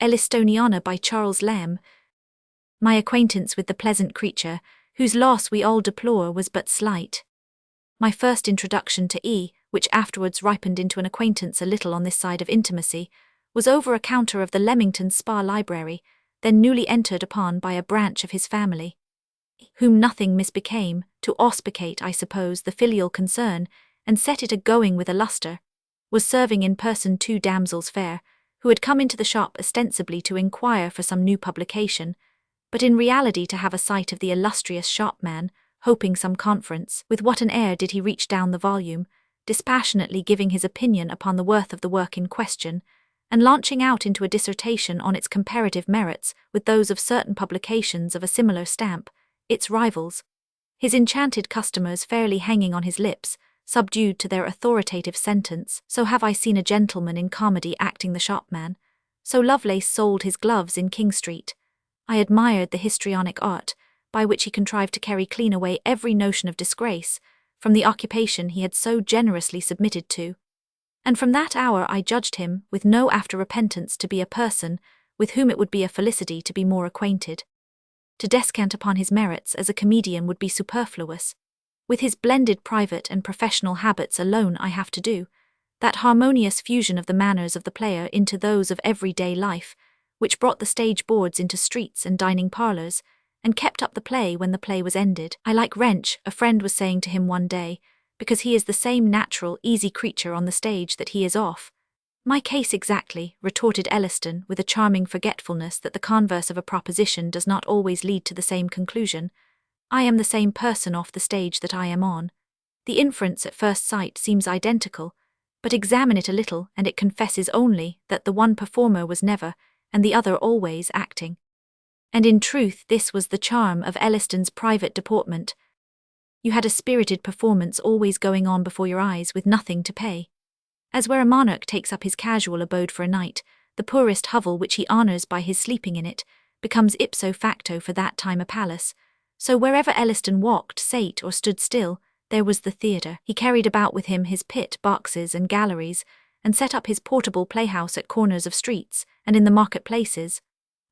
Ellistoniana by Charles Lamb. My acquaintance with the pleasant creature, whose loss we all deplore, was but slight. My first introduction to E, which afterwards ripened into an acquaintance a little on this side of intimacy, was over a counter of the Leamington Spa Library, then newly entered upon by a branch of his family, whom nothing misbecame, to auspicate, I suppose, the filial concern, and set it a-going with a lustre, was serving in person two damsels fair, who had come into the shop ostensibly to inquire for some new publication, but in reality to have a sight of the illustrious shopman, hoping some conference. With what an air did he reach down the volume, dispassionately giving his opinion upon the worth of the work in question, and launching out into a dissertation on its comparative merits with those of certain publications of a similar stamp, its rivals, his enchanted customers fairly hanging on his lips, subdued to their authoritative sentence, "So have I seen a gentleman in comedy acting the shopman, so Lovelace sold his gloves in King Street." I admired the histrionic art, by which he contrived to carry clean away every notion of disgrace from the occupation he had so generously submitted to. And from that hour I judged him, with no after repentance, to be a person with whom it would be a felicity to be more acquainted. To descant upon his merits as a comedian would be superfluous. With his blended private and professional habits alone I have to do, that harmonious fusion of the manners of the player into those of everyday life, which brought the stage boards into streets and dining parlours, and kept up the play when the play was ended. "I like Wrench," a friend was saying to him one day, "because he is the same natural, easy creature on the stage that he is off." "My case exactly," retorted Elliston, with a charming forgetfulness that the converse of a proposition does not always lead to the same conclusion. "I am the same person off the stage that I am on. The inference at first sight seems identical, but examine it a little and it confesses only that the one performer was never, and the other always, acting." And in truth this was the charm of Elliston's private deportment. You had a spirited performance always going on before your eyes with nothing to pay. As where a monarch takes up his casual abode for a night, the poorest hovel which he honours by his sleeping in it becomes ipso facto for that time a palace, so wherever Elliston walked, sate, or stood still, there was the theatre. He carried about with him his pit, boxes, and galleries, and set up his portable playhouse at corners of streets, and in the market-places.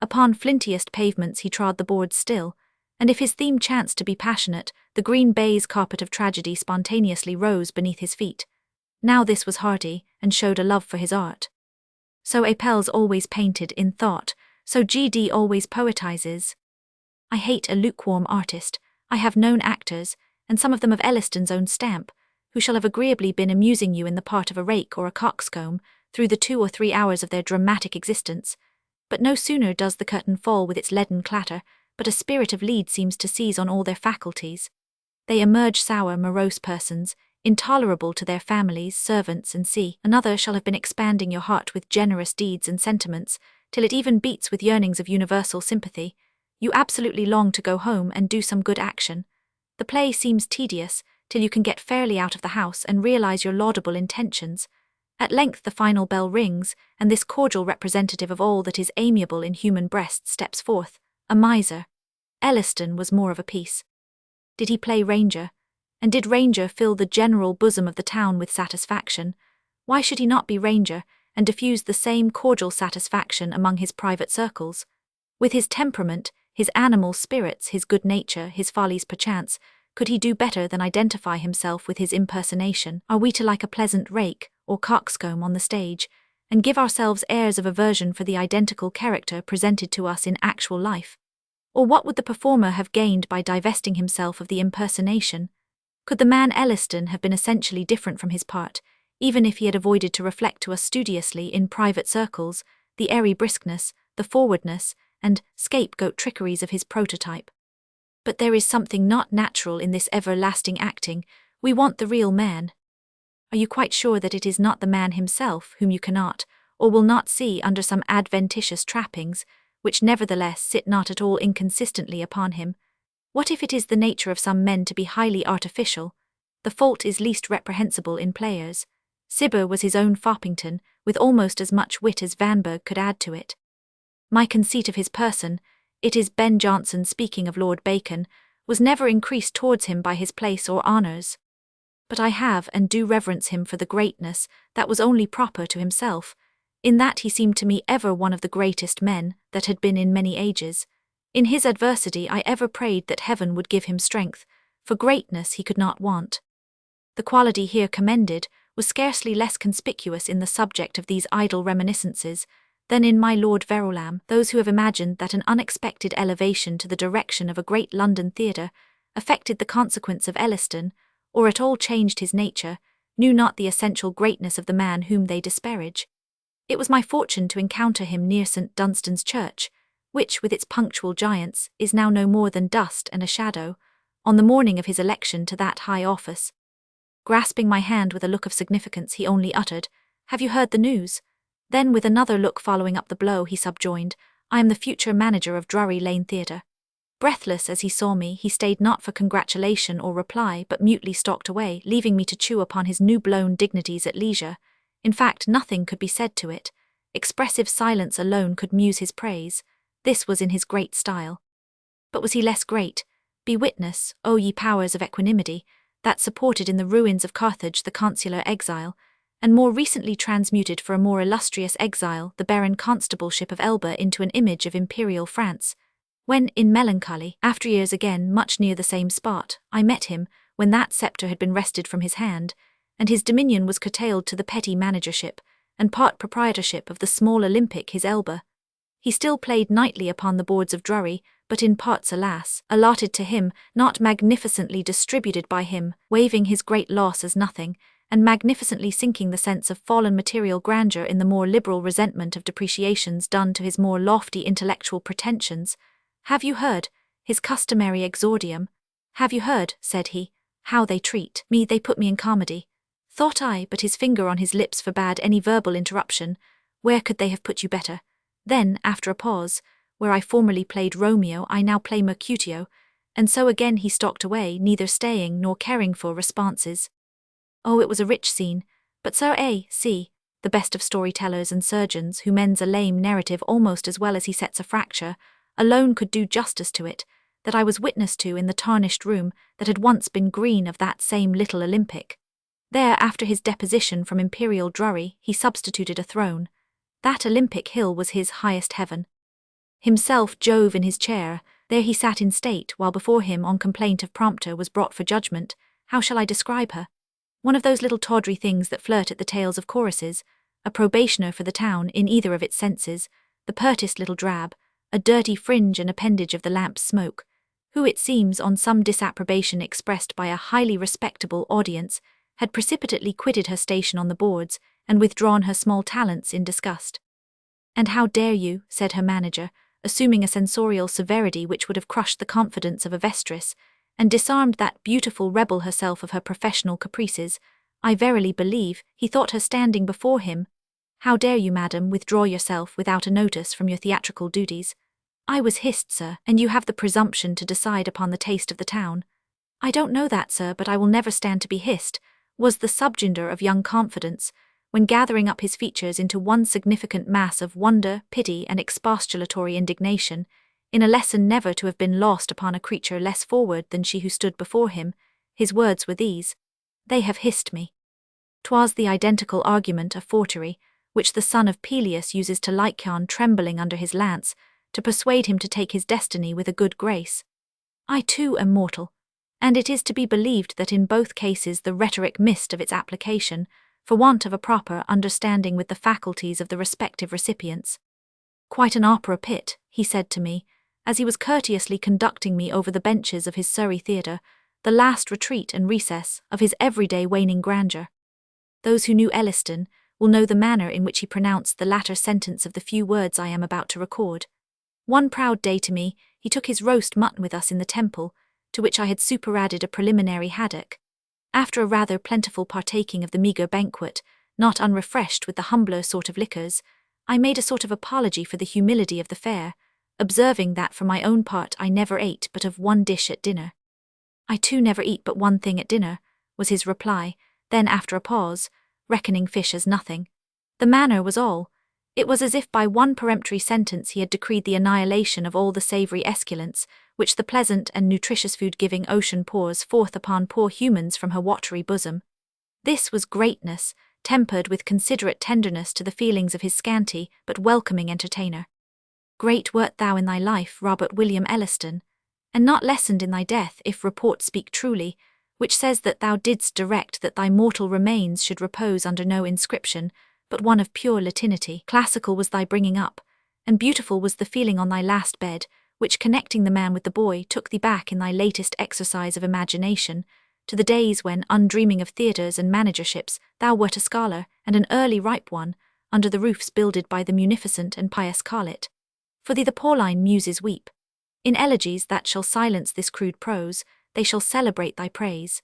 Upon flintiest pavements he trod the boards still, and if his theme chanced to be passionate, the green baize carpet of tragedy spontaneously rose beneath his feet. Now this was hearty, and showed a love for his art. So Apelles always painted in thought, so G.D. always poetizes. I hate a lukewarm artist. I have known actors, and some of them of Elliston's own stamp, who shall have agreeably been amusing you in the part of a rake or a coxcomb through the 2 or 3 hours of their dramatic existence. But no sooner does the curtain fall with its leaden clatter, but a spirit of lead seems to seize on all their faculties. They emerge sour, morose persons, intolerable to their families, servants, and see. Another shall have been expanding your heart with generous deeds and sentiments, till it even beats with yearnings of universal sympathy. You absolutely long to go home and do some good action. The play seems tedious, till you can get fairly out of the house and realize your laudable intentions. At length the final bell rings, and this cordial representative of all that is amiable in human breasts steps forth, a miser. Elliston was more of a piece. Did he play Ranger? And did Ranger fill the general bosom of the town with satisfaction? Why should he not be Ranger, and diffuse the same cordial satisfaction among his private circles? With his temperament, his animal spirits, his good nature, his follies perchance, could he do better than identify himself with his impersonation? Are we to like a pleasant rake or coxcomb on the stage, and give ourselves airs of aversion for the identical character presented to us in actual life? Or what would the performer have gained by divesting himself of the impersonation? Could the man Elliston have been essentially different from his part, even if he had avoided to reflect to us studiously in private circles the airy briskness, the forwardness, and scapegoat trickeries of his prototype? But there is something not natural in this everlasting acting. We want the real man. Are you quite sure that it is not the man himself whom you cannot, or will not see under some adventitious trappings, which nevertheless sit not at all inconsistently upon him? What if it is the nature of some men to be highly artificial? The fault is least reprehensible in players. Cibber was his own Foppington, with almost as much wit as Vanberg could add to it. My conceit of his person, it is Ben Jonson speaking of Lord Bacon, was never increased towards him by his place or honours. But I have and do reverence him for the greatness that was only proper to himself. In that he seemed to me ever one of the greatest men that had been in many ages. In his adversity I ever prayed that heaven would give him strength, for greatness he could not want. The quality here commended was scarcely less conspicuous in the subject of these idle reminiscences than in my Lord Verulam. Those who have imagined that an unexpected elevation to the direction of a great London theatre affected the consequence of Elliston, or at all changed his nature, knew not the essential greatness of the man whom they disparage. It was my fortune to encounter him near St. Dunstan's Church, which, with its punctual giants, is now no more than dust and a shadow, on the morning of his election to that high office. Grasping my hand with a look of significance, he only uttered, "Have you heard the news?" Then, with another look following up the blow, he subjoined, "I am the future manager of Drury Lane Theatre." Breathless as he saw me, he stayed not for congratulation or reply, but mutely stalked away, leaving me to chew upon his new-blown dignities at leisure. In fact, nothing could be said to it. Expressive silence alone could muse his praise. This was in his great style. But was he less great? Be witness, O ye powers of equanimity, that supported in the ruins of Carthage the consular exile, and more recently transmuted for a more illustrious exile the barren constableship of Elba into an image of imperial France. When, in melancholy, after years again much near the same spot, I met him, when that sceptre had been wrested from his hand, and his dominion was curtailed to the petty managership and part proprietorship of the small Olympic his Elba. He still played nightly upon the boards of Drury, but in parts, alas, allotted to him, not magnificently distributed by him, waiving his great loss as nothing, and magnificently sinking the sense of fallen material grandeur in the more liberal resentment of depreciations done to his more lofty intellectual pretensions. "Have you heard?" his customary exordium. "Have you heard," said he, "how they treat me? They put me in comedy." Thought I, but his finger on his lips forbade any verbal interruption. "Where could they have put you better?" Then, after a pause, "Where I formerly played Romeo, I now play Mercutio," and so again he stalked away, neither staying nor caring for responses. Oh, it was a rich scene, but Sir A.C., the best of storytellers and surgeons, who mends a lame narrative almost as well as he sets a fracture, alone could do justice to it, that I was witness to in the tarnished room that had once been green of that same little Olympic. There, after his deposition from Imperial Drury, he substituted a throne. That Olympic hill was his highest heaven. Himself Jove in his chair, there he sat in state, while before him, on complaint of prompter, was brought for judgment. How shall I describe her? One of those little tawdry things that flirt at the tails of choruses, a probationer for the town in either of its senses, the pertest little drab, a dirty fringe and appendage of the lamp's smoke, who, it seems, on some disapprobation expressed by a highly respectable audience, had precipitately quitted her station on the boards, and withdrawn her small talents in disgust. "And how dare you," said her manager, assuming a censorial severity which would have crushed the confidence of a vestris, and disarmed that beautiful rebel herself of her professional caprices. I verily believe he thought her standing before him. "How dare you, madam, withdraw yourself without a notice from your theatrical duties? I was hissed, sir, and you have the presumption to decide upon the taste of the town." "I don't know that, sir, but I will never stand to be hissed," was the subjoinder of young Confidence, when gathering up his features into one significant mass of wonder, pity, and expostulatory indignation, in a lesson never to have been lost upon a creature less forward than she who stood before him, his words were these: "They have hissed me." 'Twas the identical argument of forgery, which the son of Peleus uses to Lycaon trembling under his lance, to persuade him to take his destiny with a good grace. I too am mortal, and it is to be believed that in both cases the rhetoric missed of its application, for want of a proper understanding with the faculties of the respective recipients. "Quite an opera pit," he said to me, as he was courteously conducting me over the benches of his Surrey theatre, the last retreat and recess of his everyday waning grandeur. Those who knew Elliston will know the manner in which he pronounced the latter sentence of the few words I am about to record. One proud day to me, he took his roast mutton with us in the Temple, to which I had superadded a preliminary haddock. After a rather plentiful partaking of the meagre banquet, not unrefreshed with the humbler sort of liquors, I made a sort of apology for the humility of the fare, observing that for my own part I never ate but of one dish at dinner. "I too never eat but one thing at dinner," was his reply, then after a pause, "reckoning fish as nothing." The manner was all. It was as if by one peremptory sentence he had decreed the annihilation of all the savoury esculents which the pleasant and nutritious food-giving ocean pours forth upon poor humans from her watery bosom. This was greatness, tempered with considerate tenderness to the feelings of his scanty but welcoming entertainer. Great wert thou in thy life, Robert William Elliston, and not lessened in thy death, if report speak truly, which says that thou didst direct that thy mortal remains should repose under no inscription, but one of pure Latinity. Classical was thy bringing up, and beautiful was the feeling on thy last bed, which, connecting the man with the boy, took thee back in thy latest exercise of imagination, to the days when, undreaming of theatres and managerships, thou wert a scholar, and an early ripe one, under the roofs builded by the munificent and pious Carlet. For thee the Pauline muses weep. In elegies that shall silence this crude prose, they shall celebrate thy praise.